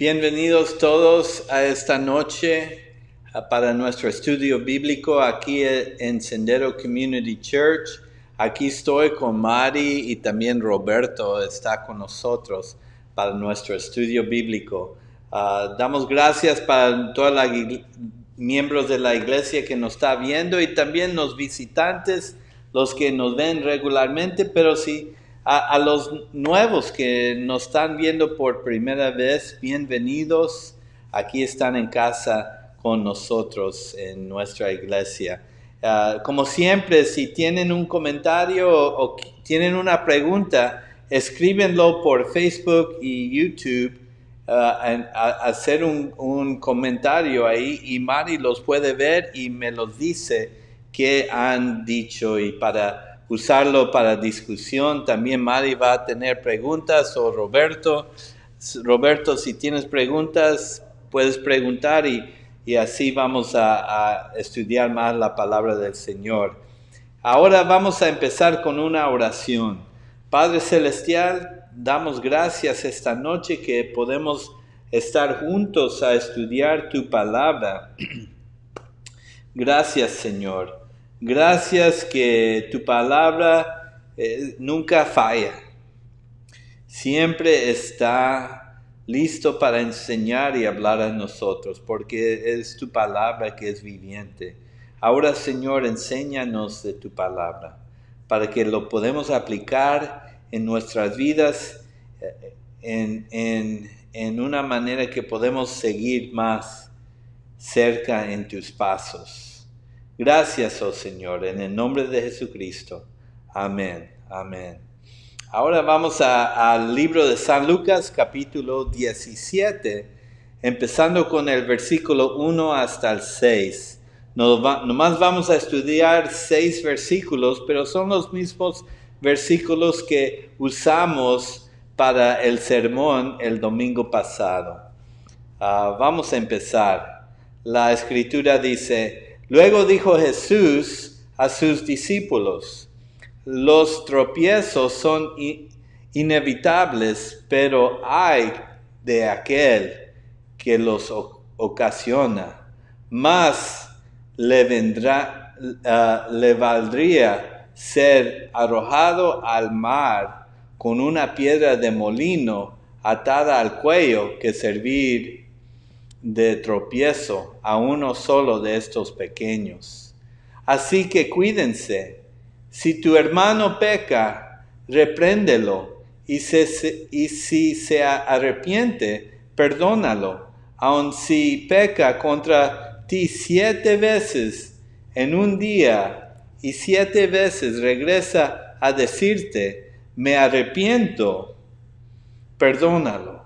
Bienvenidos todos a esta noche para nuestro estudio bíblico aquí en Sendero Community Church. Aquí estoy con Mari y también Roberto está con nosotros para nuestro estudio bíblico. Damos gracias para todos los miembros de la iglesia que nos está viendo y también los visitantes, los que nos ven regularmente, pero sí a los nuevos que nos están viendo por primera vez, bienvenidos. Aquí están en casa con nosotros en nuestra iglesia. Como siempre, si tienen un comentario o tienen una pregunta, escríbenlo por Facebook y YouTube. Hacer un comentario ahí y Mari los puede ver y me los dice qué han dicho y para usarlo para discusión. También Mari va a tener preguntas o Roberto, si tienes preguntas puedes preguntar y así vamos a estudiar más la palabra del Señor. Ahora vamos a empezar con una oración. Padre Celestial, damos gracias esta noche que podemos estar juntos a estudiar tu palabra. Gracias, Señor. Gracias que tu palabra nunca falla. Siempre está listo para enseñar y hablar a nosotros, porque es tu palabra que es viviente. Ahora, Señor, enséñanos de tu palabra, para que lo podamos aplicar en nuestras vidas en una manera que podemos seguir más cerca en tus pasos. Gracias, oh Señor, en el nombre de Jesucristo. Amén, amén. Ahora vamos al libro de San Lucas, capítulo 17, empezando con el versículo 1 hasta el 6. Nomás vamos a estudiar 6 versículos, pero son los mismos versículos que usamos para el sermón el domingo pasado. Vamos a empezar. La escritura dice: luego dijo Jesús a sus discípulos: los tropiezos son inevitables, pero ay de aquel que los ocasiona. Más le valdría ser arrojado al mar con una piedra de molino atada al cuello que servir de tropiezo a uno solo de estos pequeños. Así que cuídense. Si tu hermano peca, repréndelo, y si se arrepiente, perdónalo. Aun si peca contra ti 7 veces en un día, y 7 veces regresa a decirte: me arrepiento, perdónalo.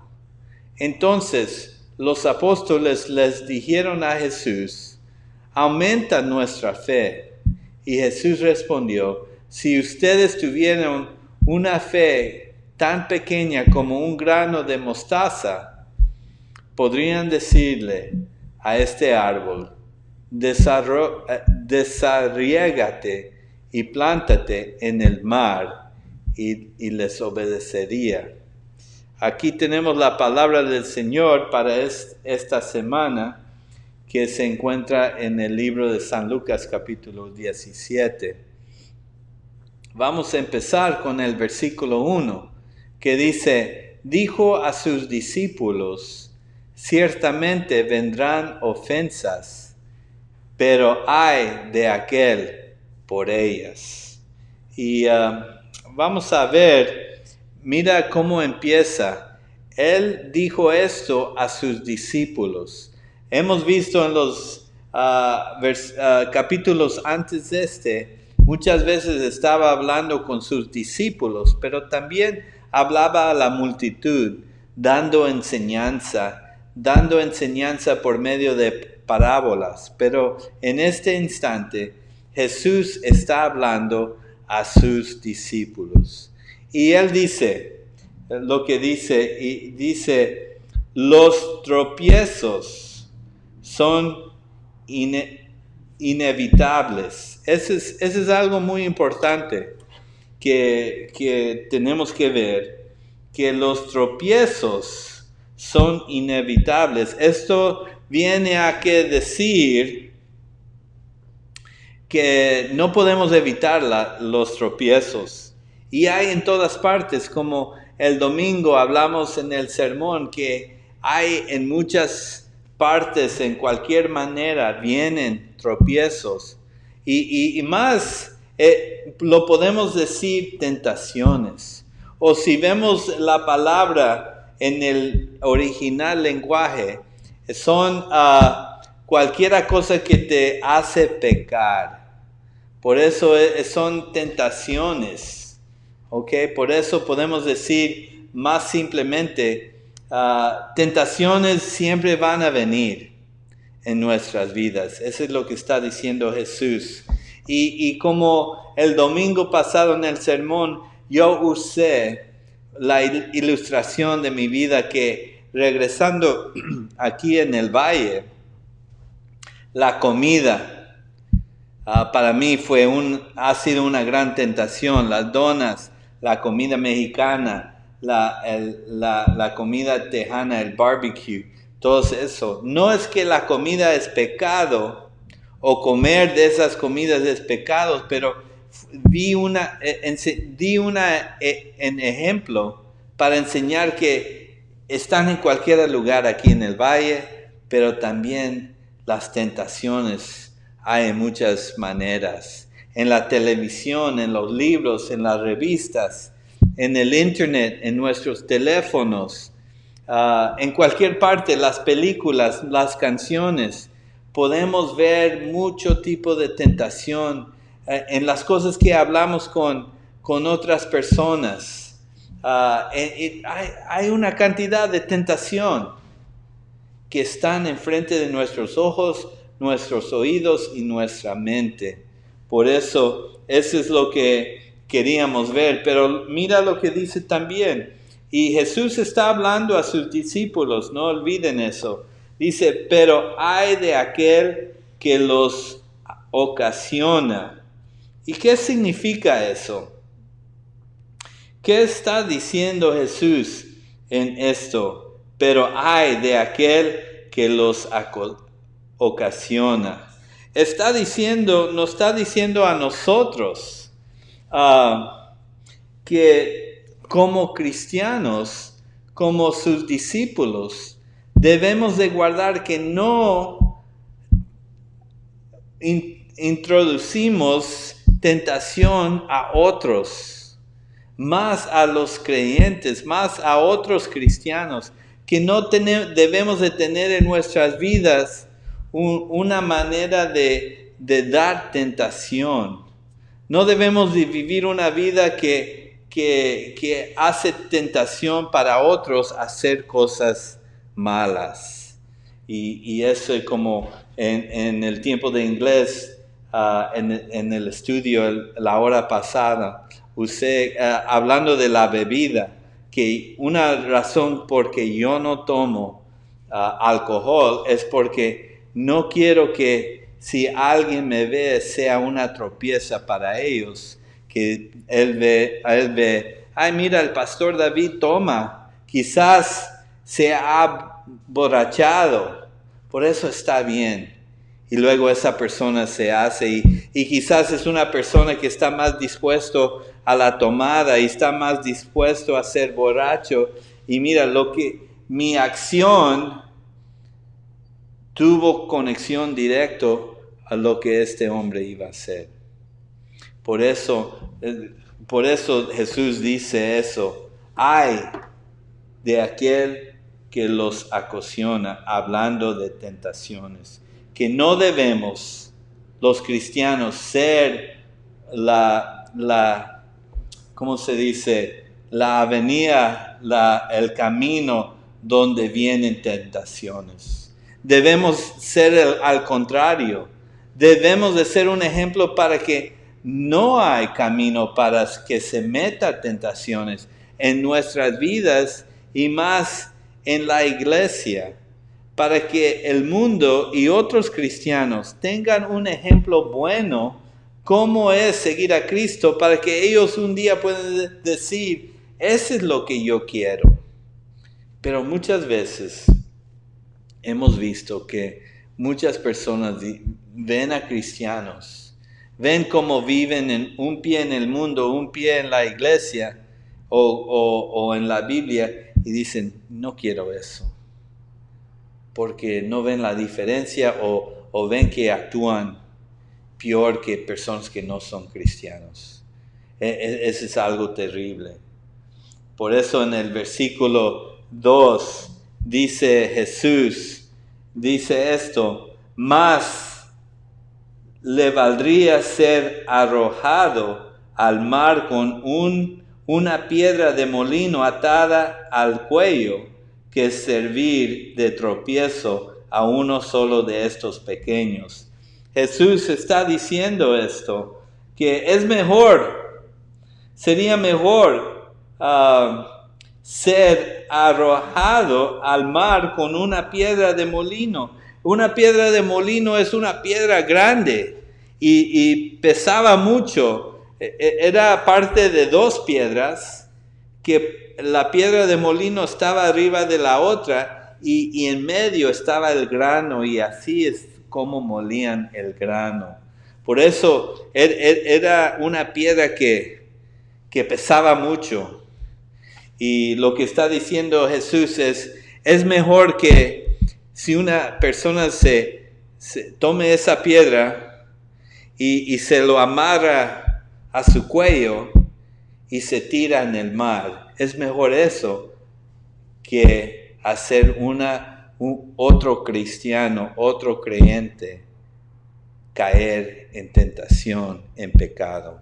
Entonces los apóstoles les dijeron a Jesús: aumenta nuestra fe. Y Jesús respondió: si ustedes tuvieran una fe tan pequeña como un grano de mostaza, podrían decirle a este árbol: desarriégate y plántate en el mar, y les obedecería. Aquí tenemos la palabra del Señor para esta semana, que se encuentra en el libro de San Lucas capítulo 17. Vamos a empezar con el versículo 1, que dice: dijo a sus discípulos: ciertamente vendrán ofensas, pero ay de aquel por ellas. Y vamos a ver. Mira cómo empieza. Él dijo esto a sus discípulos. Hemos visto en los capítulos antes de muchas veces estaba hablando con sus discípulos, pero también hablaba a la multitud, dando enseñanza por medio de parábolas. Pero en este instante, Jesús está hablando a sus discípulos. Y él dice lo que dice, y dice: los tropiezos son inevitables. Eso es algo muy importante que tenemos que ver, que los tropiezos son inevitables. Esto viene a que decir que no podemos evitar los tropiezos. Y hay en todas partes, como el domingo hablamos en el sermón, que hay en muchas partes, en cualquier manera, vienen tropiezos. Y más, lo podemos decir tentaciones. O si vemos la palabra en el original lenguaje, son cualquier cosa que te hace pecar. Por eso son tentaciones, ¿ok? Por eso podemos decir más simplemente, tentaciones siempre van a venir en nuestras vidas. Eso es lo que está diciendo Jesús. Y como el domingo pasado en el sermón, yo usé la ilustración de mi vida que regresando aquí en el valle, la comida para mí ha sido una gran tentación. Las donas, la comida mexicana, la comida tejana, el barbecue, todo eso. No es que la comida es pecado o comer de esas comidas es pecado, pero di en ejemplo para enseñar que están en cualquier lugar aquí en el valle, pero también las tentaciones hay en muchas maneras. En la televisión, en los libros, en las revistas, en el internet, en nuestros teléfonos, en cualquier parte, las películas, las canciones. Podemos ver mucho tipo de tentación en las cosas que hablamos con otras personas. Hay una cantidad de tentación que están enfrente de nuestros ojos, nuestros oídos y nuestra mente. Por eso es lo que queríamos ver. Pero mira lo que dice también. Y Jesús está hablando a sus discípulos, no olviden eso. Dice, pero hay de aquel que los ocasiona. ¿Y qué significa eso? ¿Qué está diciendo Jesús en esto? Pero hay de aquel que los ocasiona. Nos está diciendo a nosotros que como cristianos, como sus discípulos, debemos de guardar que no introducimos tentación a otros, más a los creyentes, más a otros cristianos, que no debemos de tener en nuestras vidas una manera de dar tentación. No debemos de vivir una vida que hace tentación para otros a hacer cosas malas. Y eso es como en el tiempo de inglés, en el estudio, la hora pasada, hablando de la bebida, que una razón por que yo no tomo alcohol es porque no quiero que si alguien me ve sea una tropieza para ellos, que él ve, ay mira, el pastor David toma, quizás se ha borrachado, por eso está bien. Y luego esa persona se hace y quizás es una persona que está más dispuesto a la tomada y está más dispuesto a ser borracho. Y mira, mi acción tuvo conexión directo a lo que este hombre iba a hacer. Por eso Jesús dice eso. Ay de aquel que los ocasiona, hablando de tentaciones. Que no debemos, los cristianos, ser ¿cómo se dice? La avenida, el camino donde vienen tentaciones. Debemos ser al contrario. Debemos de ser un ejemplo para que no hay camino para que se meta tentaciones en nuestras vidas y más en la iglesia, para que el mundo y otros cristianos tengan un ejemplo bueno cómo es seguir a Cristo, para que ellos un día puedan decir, eso es lo que yo quiero. Pero muchas veces hemos visto que muchas personas ven a cristianos, ven cómo viven en un pie en el mundo, un pie en la iglesia o en la Biblia y dicen, no quiero eso, porque no ven la diferencia o ven que actúan peor que personas que no son cristianos. Eso es algo terrible. Por eso en el versículo 2 dice Jesús, dice esto, más le valdría ser arrojado al mar con una piedra de molino atada al cuello que servir de tropiezo a uno solo de estos pequeños. Jesús está diciendo esto, que es mejor, sería mejor ser arrojado al mar con una piedra de molino. Una piedra de molino es una piedra grande y pesaba mucho. Era parte de dos piedras, que la piedra de molino estaba arriba de la otra y en medio estaba el grano, y así es como molían el grano. Por eso era una piedra que pesaba mucho. Y lo que está diciendo Jesús es mejor que si una persona se tome esa piedra y se lo amarra a su cuello y se tira en el mar. Es mejor eso que hacer otro cristiano, otro creyente, caer en tentación, en pecado.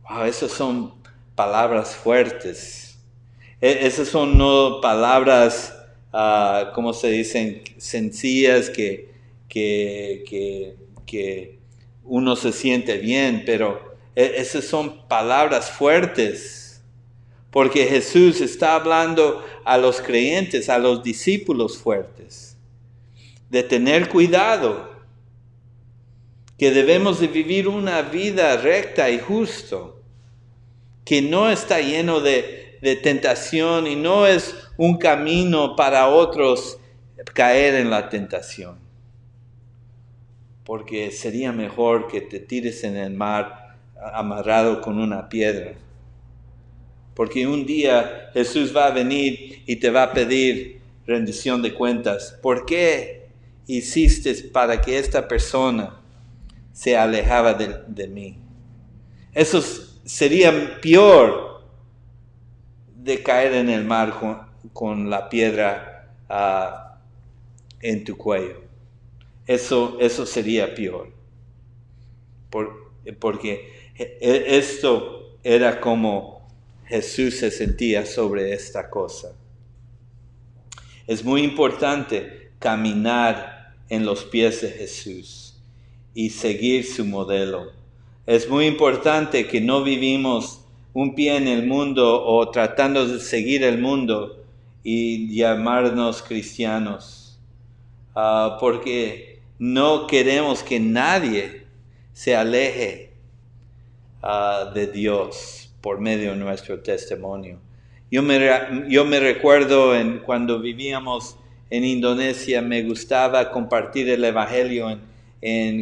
Wow, esas son palabras fuertes. Esas son no palabras, ¿cómo se dicen? Sencillas que uno se siente bien, pero esas son palabras fuertes. Porque Jesús está hablando a los creyentes, a los discípulos fuertes, de tener cuidado, que debemos de vivir una vida recta y justo, que no está lleno de tentación y no es un camino para otros caer en la tentación. Porque sería mejor que te tires en el mar amarrado con una piedra. Porque un día Jesús va a venir y te va a pedir rendición de cuentas. ¿Por qué hiciste para que esta persona se alejara de mí? Eso sería peor de caer en el mar con la piedra en tu cuello. Eso sería peor. Porque esto era como Jesús se sentía sobre esta cosa. Es muy importante caminar en los pies de Jesús y seguir su modelo. Es muy importante que no vivimos un pie en el mundo o tratando de seguir el mundo y llamarnos cristianos, porque no queremos que nadie se aleje de Dios por medio de nuestro testimonio. Yo me recuerdo cuando vivíamos en Indonesia, me gustaba compartir el evangelio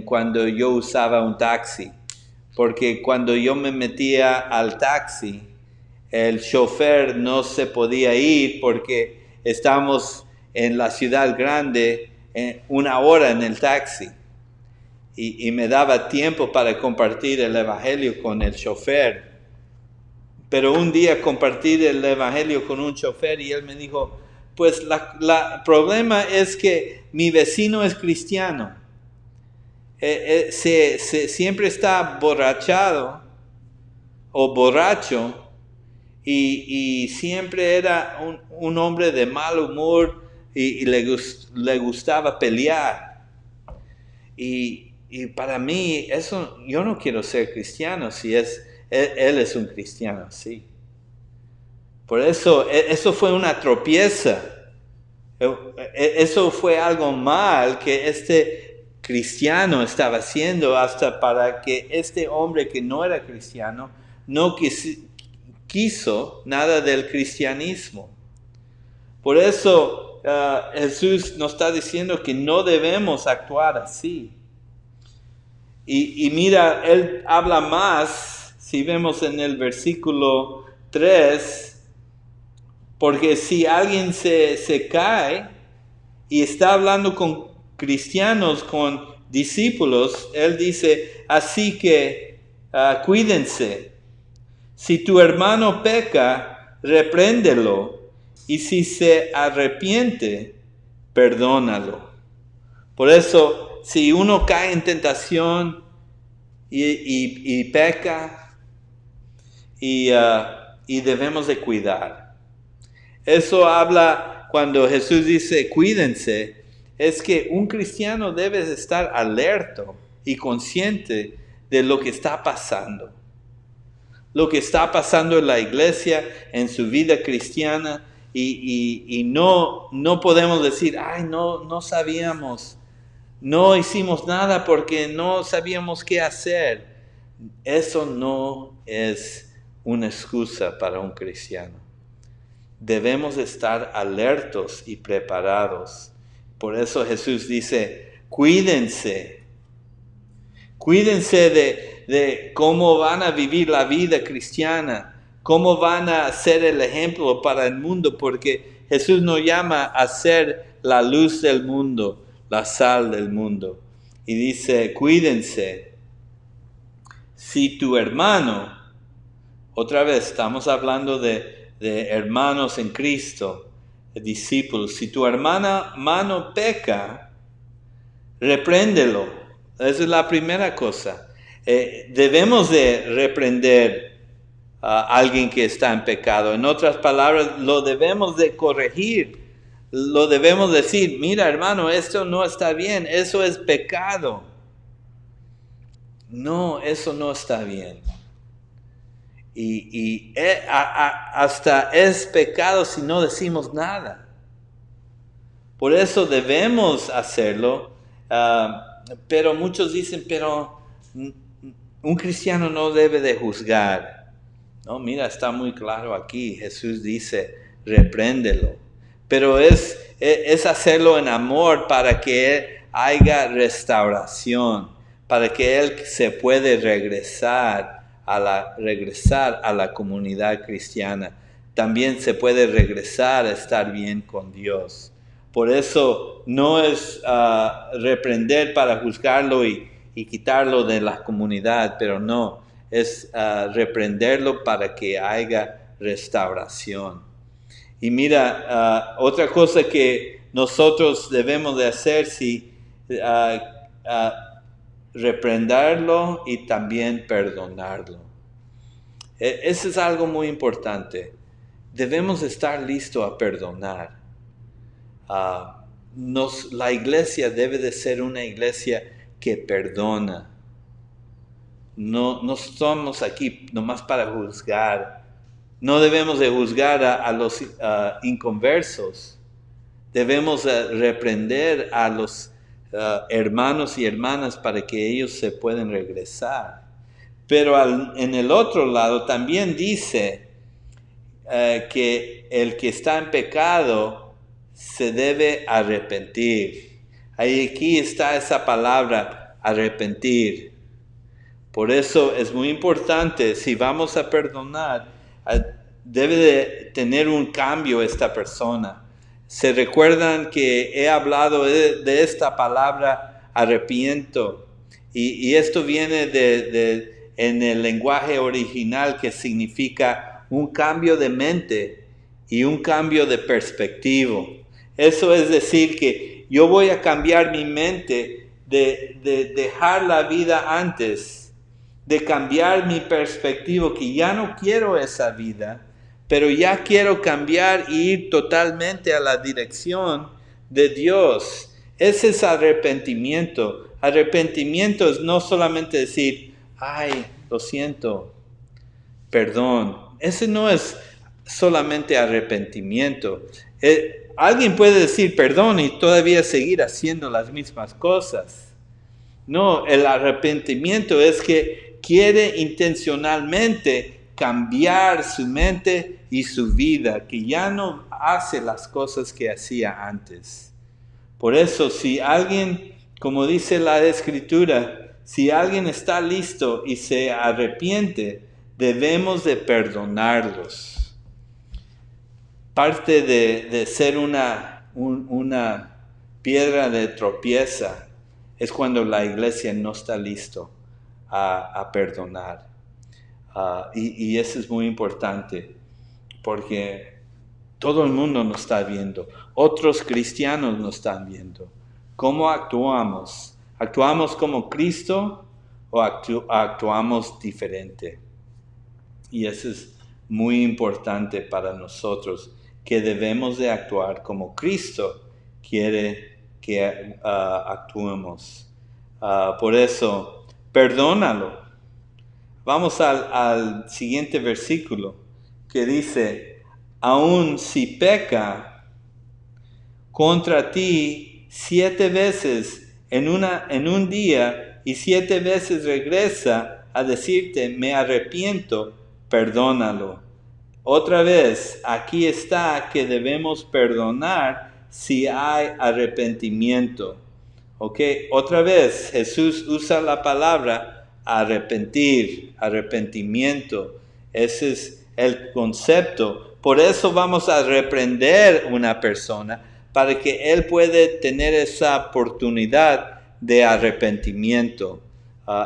cuando yo usaba un taxi. Porque cuando yo me metía al taxi, el chofer no se podía ir porque estábamos en la ciudad grande una hora en el taxi. Y me daba tiempo para compartir el evangelio con el chofer. Pero un día compartí el evangelio con un chofer y él me dijo, pues el problema es que mi vecino es cristiano. Siempre está borrachado o borracho y siempre era un hombre de mal humor y le gustaba pelear. Y para mí, eso, yo no quiero ser cristiano si él es un cristiano, sí. Por eso fue una tropieza. Eso fue algo mal que este cristiano estaba haciendo, hasta para que este hombre que no era cristiano no quiso nada del cristianismo. Por eso Jesús nos está diciendo que no debemos actuar así. Y mira, Él habla más, si vemos en el versículo 3, porque si alguien se cae y está hablando con cristianos, con discípulos, Él dice, así que cuídense. Si tu hermano peca, repréndelo, y si se arrepiente, perdónalo. Por eso, si uno cae en tentación y peca, y debemos de cuidar. Eso habla cuando Jesús dice cuídense, es que un cristiano debe estar alerta y consciente de lo que está pasando. Lo que está pasando en la iglesia, en su vida cristiana, y no podemos decir, ay, no sabíamos, no hicimos nada porque no sabíamos qué hacer. Eso no es una excusa para un cristiano. Debemos estar alertos y preparados. Por eso Jesús dice, cuídense. Cuídense de cómo van a vivir la vida cristiana, cómo van a ser el ejemplo para el mundo, porque Jesús nos llama a ser la luz del mundo, la sal del mundo. Y dice, cuídense. Si tu hermano, otra vez estamos hablando de hermanos en Cristo, de discípulos, si tu hermano peca, repréndelo. Esa es la primera cosa. Debemos de reprender a alguien que está en pecado. En otras palabras, lo debemos de corregir. Lo debemos decir, mira hermano, esto no está bien, eso es pecado. No, eso no está bien. Y hasta es pecado si no decimos nada. Por eso debemos hacerlo. Pero muchos dicen, pero un cristiano no debe de juzgar. No, mira, está muy claro aquí. Jesús dice, repréndelo. Pero es hacerlo en amor para que haya restauración, para que él se pueda regresar a la comunidad cristiana. También se puede regresar a estar bien con Dios. Por eso no es reprender para juzgarlo y quitarlo de la comunidad, pero no, es reprenderlo para que haya restauración. Y mira, otra cosa que nosotros debemos de hacer, reprenderlo y también perdonarlo. Eso es algo muy importante. Debemos estar listos a perdonar. La iglesia debe de ser una iglesia que perdona. No estamos aquí nomás para juzgar. No debemos de juzgar a los inconversos. Debemos reprender a los hermanos y hermanas para que ellos se puedan regresar. Pero en el otro lado también dice que el que está en pecado se debe arrepentir. Aquí está esa palabra, arrepentir. Por eso es muy importante, si vamos a perdonar, debe de tener un cambio esta persona. Se recuerdan que he hablado de esta palabra arrepiento, y esto viene en el lenguaje original, que significa un cambio de mente y un cambio de perspectiva. Eso es decir que yo voy a cambiar mi mente de dejar la vida antes, de cambiar mi perspectiva, que ya no quiero esa vida, pero ya quiero cambiar e ir totalmente a la dirección de Dios. Ese es arrepentimiento. Arrepentimiento es no solamente decir, ay, lo siento, perdón. Ese no es solamente arrepentimiento. Alguien puede decir perdón y todavía seguir haciendo las mismas cosas. No, el arrepentimiento es que quiere intencionalmente cambiar su mente y su vida, que ya no hace las cosas que hacía antes. Por eso, si alguien, como dice la Escritura, si alguien está listo y se arrepiente, debemos de perdonarlos. Parte de ser una piedra de tropieza es cuando la iglesia no está listo a perdonar. Y eso es muy importante, porque todo el mundo nos está viendo. Otros cristianos nos están viendo. ¿Cómo actuamos? ¿Actuamos como Cristo o actuamos diferente? Y eso es muy importante para nosotros, que debemos de actuar como Cristo quiere que actuemos. Por eso, perdónalo. Vamos al siguiente versículo que dice, aun si peca contra ti 7 veces en un día y 7 veces regresa a decirte, me arrepiento, perdónalo. Otra vez, aquí está que debemos perdonar si hay arrepentimiento. ¿Ok? Otra vez, Jesús usa la palabra arrepentimiento. Ese es el concepto. Por eso vamos a reprender a una persona, para que él pueda tener esa oportunidad de arrepentimiento.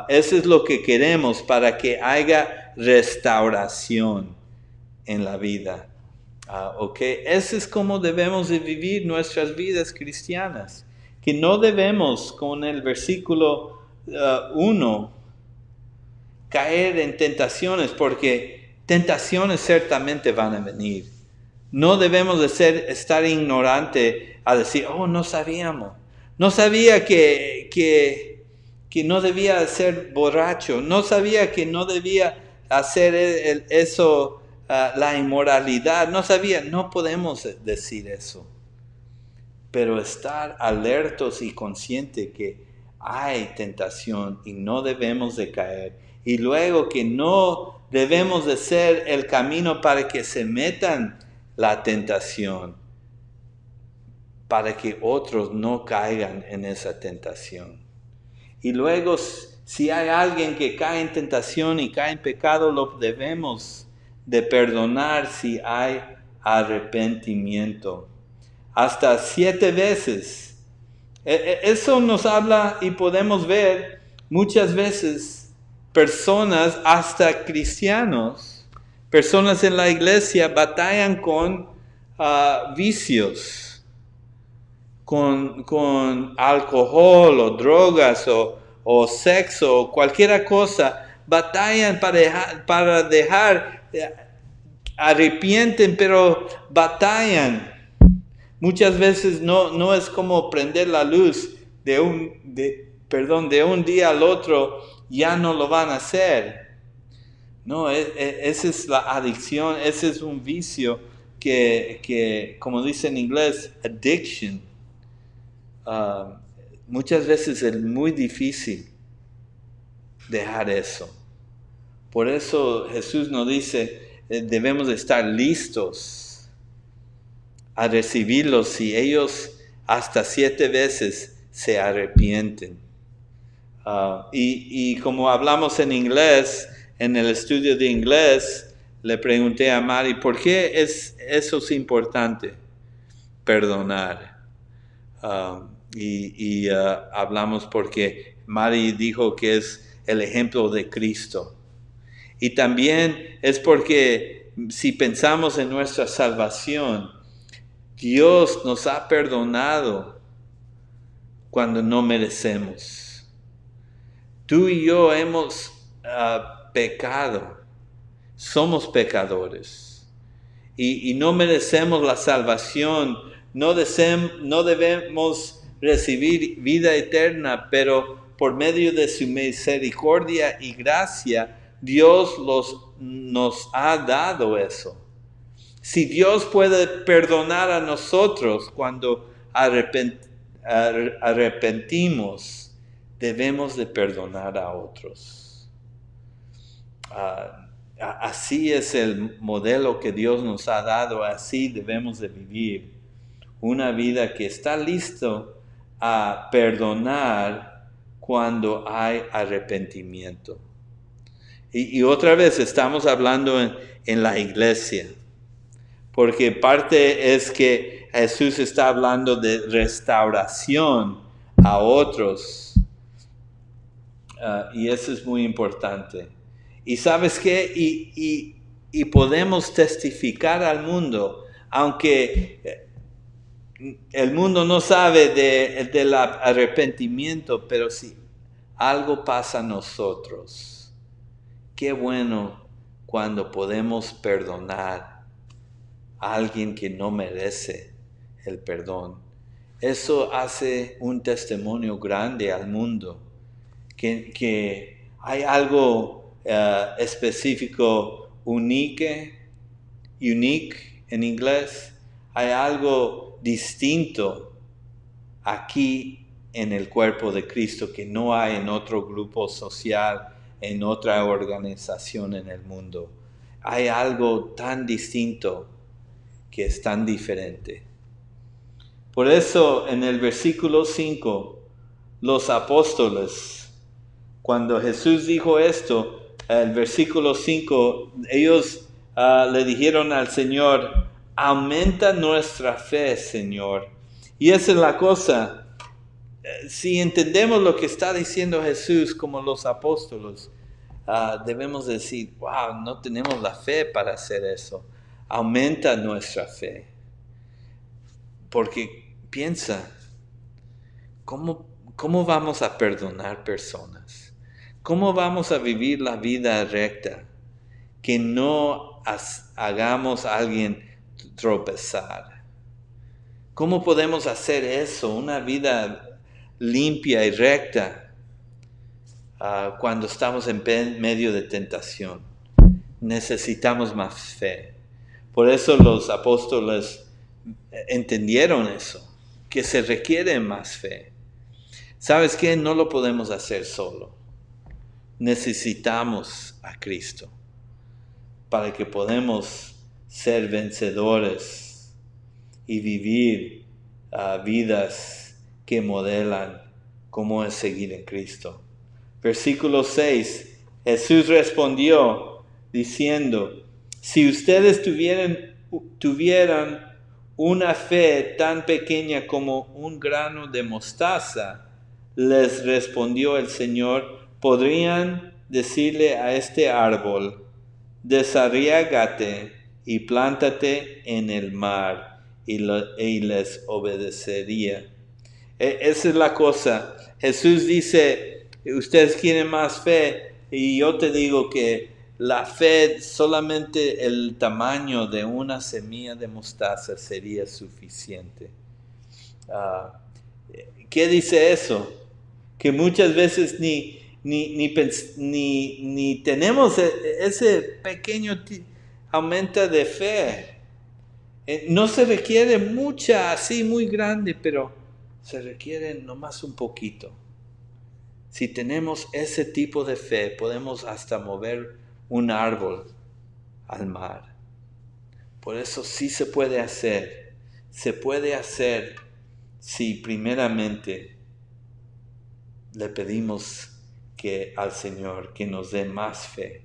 Eso es lo que queremos, para que haya restauración en la vida. Eso es como debemos de vivir nuestras vidas cristianas. Que no debemos, con el versículo 1, caer en tentaciones, porque tentaciones ciertamente van a venir. No debemos de estar ignorante a decir, no sabíamos. No sabía que no debía ser borracho. No sabía que no debía hacer eso, la inmoralidad. No sabía, no podemos decir eso. Pero estar alertos y conscientes que hay tentación y no debemos de caer. Y luego que no debemos de ser el camino para que se metan la tentación, para que otros no caigan en esa tentación. Y luego, si hay alguien que cae en tentación y cae en pecado, lo debemos de perdonar si hay arrepentimiento. Hasta 7 veces. Eso nos habla y podemos ver muchas veces personas, hasta cristianos, personas en la iglesia batallan con vicios, con alcohol o drogas o sexo o cualquier cosa. Batallan para dejar, arrepienten, pero batallan. Muchas veces no es como prender la luz de un día al otro, ya no lo van a hacer. No, esa es la adicción, ese es un vicio que como dice en inglés, addiction. Muchas veces es muy difícil dejar eso. Por eso Jesús nos dice, debemos estar listos a recibirlos si ellos hasta 7 veces se arrepienten. Y como hablamos en inglés, en el estudio de inglés, le pregunté a Mari, ¿por qué eso es importante? Perdonar. Hablamos porque Mari dijo que es el ejemplo de Cristo. Y también es porque si pensamos en nuestra salvación, Dios nos ha perdonado cuando no merecemos. Tú y yo hemos pecado. Somos pecadores. Y no merecemos la salvación. No debemos recibir vida eterna, pero por medio de su misericordia y gracia, Dios nos ha dado eso. Si Dios puede perdonar a nosotros cuando arrepentimos, debemos de perdonar a otros. Así es el modelo que Dios nos ha dado, así debemos de vivir. Una vida que está listo a perdonar cuando hay arrepentimiento. Y otra vez estamos hablando en la iglesia, porque parte es que Jesús está hablando de restauración a otros, y eso es muy importante. Y sabes qué, y podemos testificar al mundo, aunque el mundo no sabe del arrepentimiento, pero si algo pasa a nosotros, qué bueno cuando podemos perdonar a alguien que no merece el perdón. Eso hace un testimonio grande al mundo, que hay algo específico, unique en inglés, hay algo distinto aquí en el cuerpo de Cristo que no hay en otro grupo social, en otra organización en el mundo. Hay algo tan distinto que es tan diferente. Por eso en el versículo 5, los apóstoles, cuando Jesús dijo esto, el versículo 5, ellos le dijeron al Señor, aumenta nuestra fe, Señor. Y esa es la cosa. Si entendemos lo que está diciendo Jesús como los apóstoles, debemos decir, wow, no tenemos la fe para hacer eso. Aumenta nuestra fe. Porque piensa, ¿cómo vamos a perdonar personas? ¿Cómo vamos a vivir la vida recta? Que no hagamos a alguien tropezar. ¿Cómo podemos hacer eso? Una vida limpia y recta cuando estamos en medio de tentación. Necesitamos más fe. Por eso los apóstoles entendieron eso, que se requiere más fe. ¿Sabes qué? No lo podemos hacer solo. Necesitamos a Cristo para que podamos ser vencedores y vivir vidas que modelan cómo es seguir en Cristo. Versículo 6, Jesús respondió diciendo, si ustedes tuvieran una fe tan pequeña como un grano de mostaza, les respondió el Señor, podrían decirle a este árbol, desarráigate y plántate en el mar, y les obedecería. Esa es la cosa. Jesús dice, ustedes quieren más fe, y yo te digo que la fe, solamente el tamaño de una semilla de mostaza sería suficiente. ¿Qué dice eso? Que muchas veces ni tenemos ese pequeño aumento de fe. No se requiere mucha, así muy grande, pero se requiere nomás un poquito. Si tenemos ese tipo de fe, podemos hasta mover un árbol al mar. Por eso sí se puede hacer. Se puede hacer si primeramente le pedimos al Señor que nos dé más fe.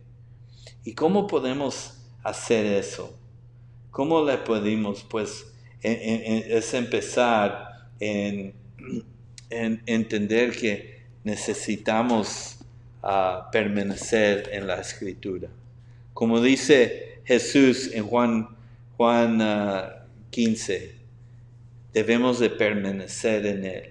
¿Y cómo podemos hacer eso? ¿Cómo le pedimos? Pues es empezar en entender que necesitamos permanecer en la Escritura. Como dice Jesús en Juan 15, debemos de permanecer en Él,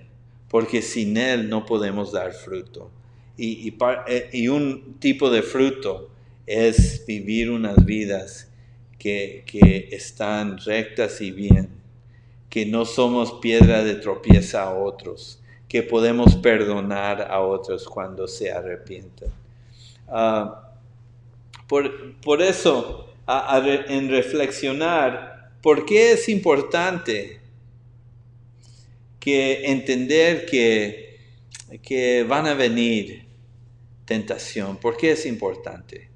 porque sin Él no podemos dar fruto. Y un tipo de fruto es vivir unas vidas que están rectas y bien, que no somos piedra de tropiezo a otros, que podemos perdonar a otros cuando se arrepienten. Por eso, en reflexionar, ¿por qué es importante que entender que van a venir tentación? ¿Por qué es importante?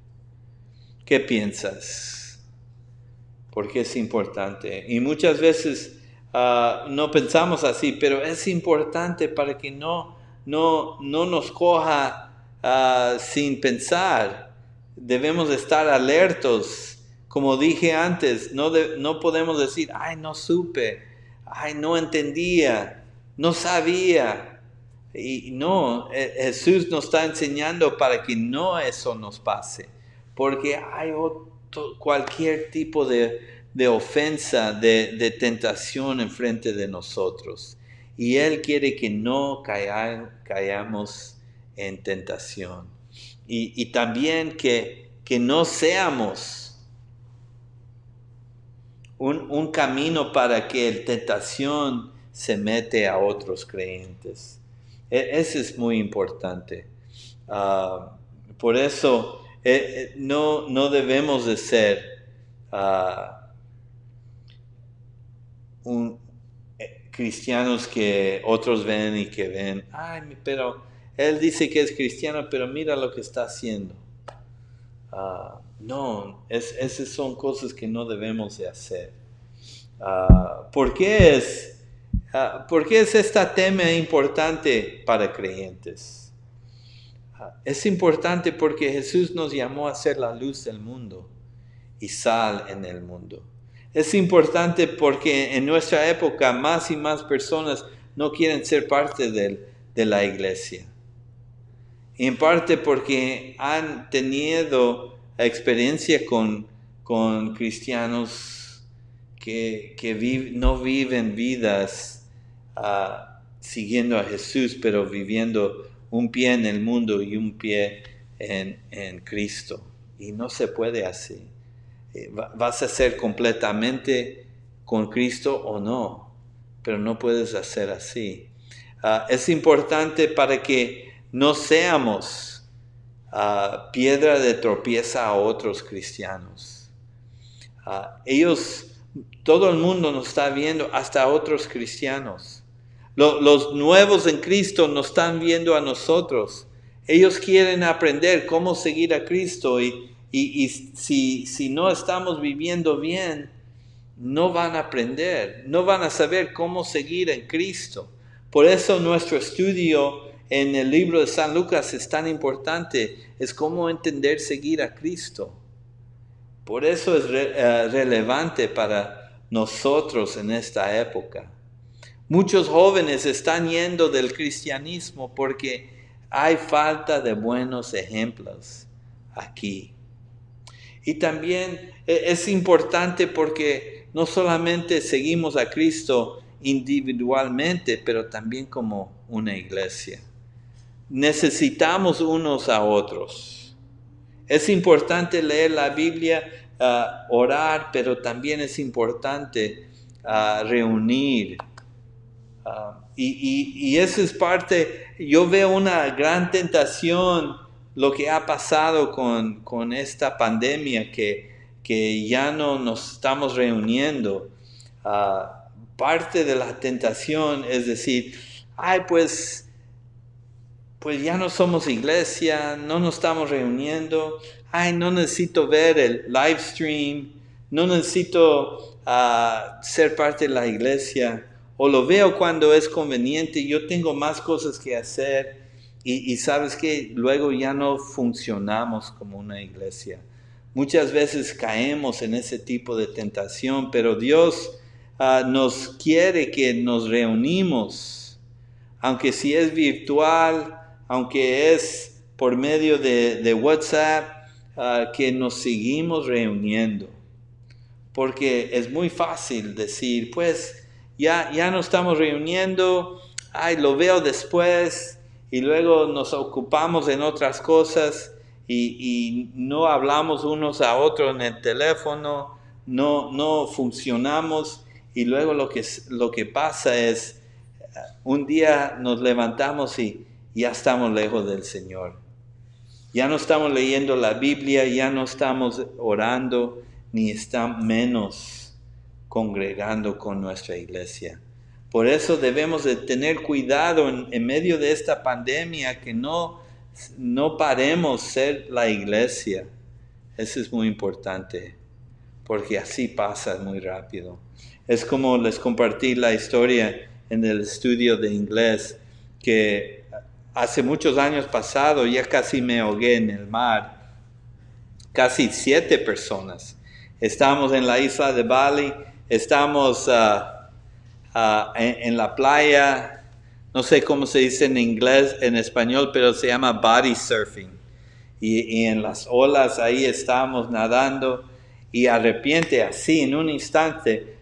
¿Qué piensas? Porque es importante. Y muchas veces no pensamos así, pero es importante para que no nos coja sin pensar. Debemos estar alertos. Como dije antes, no podemos decir, ay, no supe, ay, no entendía, no sabía. Y no, Jesús nos está enseñando para que no eso nos pase. Porque hay cualquier tipo de ofensa, de tentación enfrente de nosotros. Y Él quiere que no caigamos en tentación. Y también que no seamos un camino para que la tentación se mete a otros creyentes. Eso es muy importante. Por eso no debemos de ser cristianos que otros ven y que ven, ay, pero él dice que es cristiano, pero mira lo que está haciendo. No, esas son cosas que no debemos de hacer. ¿Por qué es este tema importante para creyentes? Es importante porque Jesús nos llamó a ser la luz del mundo y sal en el mundo. Es importante porque en nuestra época más y más personas no quieren ser parte de la iglesia. En parte porque han tenido experiencia con cristianos que no viven vidas siguiendo a Jesús, pero viviendo un pie en el mundo y un pie en Cristo. Y no se puede así. Vas a ser completamente con Cristo o no, pero no puedes hacer así. Es importante para que no seamos piedra de tropieza a otros cristianos. Todo el mundo nos está viendo, hasta otros cristianos. Los nuevos en Cristo nos están viendo a nosotros. Ellos quieren aprender cómo seguir a Cristo y si no estamos viviendo bien, no van a aprender, no van a saber cómo seguir en Cristo. Por eso nuestro estudio en el libro de San Lucas es tan importante, es cómo entender seguir a Cristo. Por eso es relevante para nosotros en esta época. Muchos jóvenes están yendo del cristianismo porque hay falta de buenos ejemplos aquí. Y también es importante porque no solamente seguimos a Cristo individualmente, pero también como una iglesia. Necesitamos unos a otros. Es importante leer la Biblia, orar, pero también es importante reunir. Y eso es parte, yo veo una gran tentación, lo que ha pasado con esta pandemia, que ya no nos estamos reuniendo. Parte de la tentación es decir, ay, pues ya no somos iglesia, no nos estamos reuniendo, ay, no necesito ver el live stream, no necesito ser parte de la iglesia, o lo veo cuando es conveniente, yo tengo más cosas que hacer, y sabes que luego ya no funcionamos como una iglesia. Muchas veces caemos en ese tipo de tentación, pero Dios nos quiere que nos reunimos, aunque si es virtual, aunque es por medio de WhatsApp, que nos seguimos reuniendo. Porque es muy fácil decir, pues ya no estamos reuniendo, ay, lo veo después, y luego nos ocupamos en otras cosas y no hablamos unos a otros en el teléfono, no funcionamos, y luego lo que pasa es, un día nos levantamos y ya estamos lejos del Señor. Ya no estamos leyendo la Biblia, ya no estamos orando, ni estamos menos congregando con nuestra iglesia. Por eso debemos de tener cuidado en medio de esta pandemia, que no paremos ser la iglesia. Eso es muy importante, porque así pasa muy rápido. Es como les compartí la historia en el estudio de inglés, que hace muchos años pasados ya casi me ahogué en el mar. Casi 7 personas. Estamos en la isla de Bali, estamos en la playa, no sé cómo se dice en inglés, en español, pero se llama body surfing. Y en las olas ahí estamos nadando y de repente así en un instante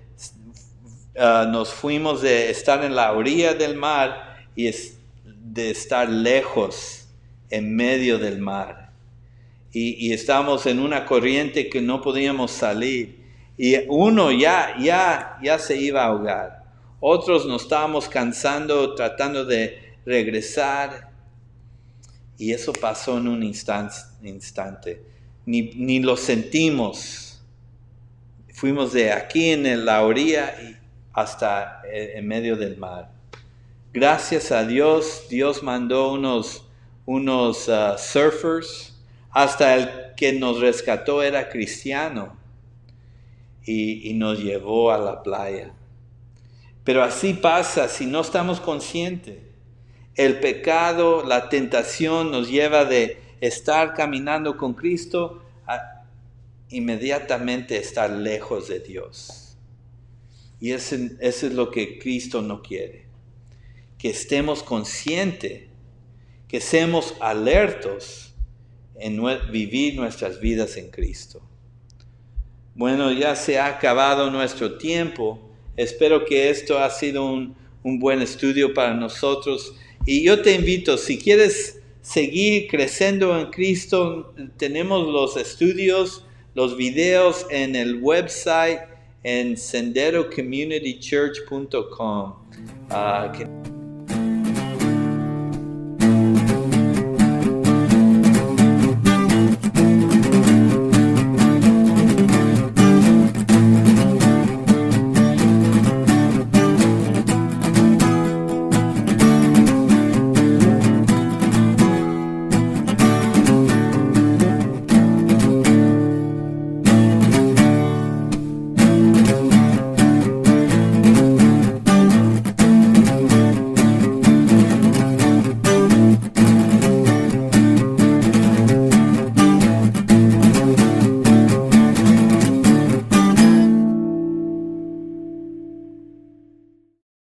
nos fuimos de estar en la orilla del mar y de estar lejos en medio del mar. Y estábamos en una corriente que no podíamos salir. Y uno ya se iba a ahogar. Otros nos estábamos cansando, tratando de regresar. Y eso pasó en un instante. Ni lo sentimos. Fuimos de aquí en la orilla hasta en medio del mar. Gracias a Dios, Dios mandó unos surfers. Hasta el que nos rescató era cristiano y nos llevó a la playa. Pero así pasa si no estamos conscientes. El pecado, la tentación nos lleva de estar caminando con Cristo a inmediatamente estar lejos de Dios. Y eso es lo que Cristo no quiere. Que estemos conscientes, que seamos alertos en vivir nuestras vidas en Cristo. Bueno, ya se ha acabado nuestro tiempo. Espero que esto ha sido un buen estudio para nosotros. Y yo te invito, si quieres seguir creciendo en Cristo, tenemos los estudios, los videos en el website en senderocommunitychurch.com.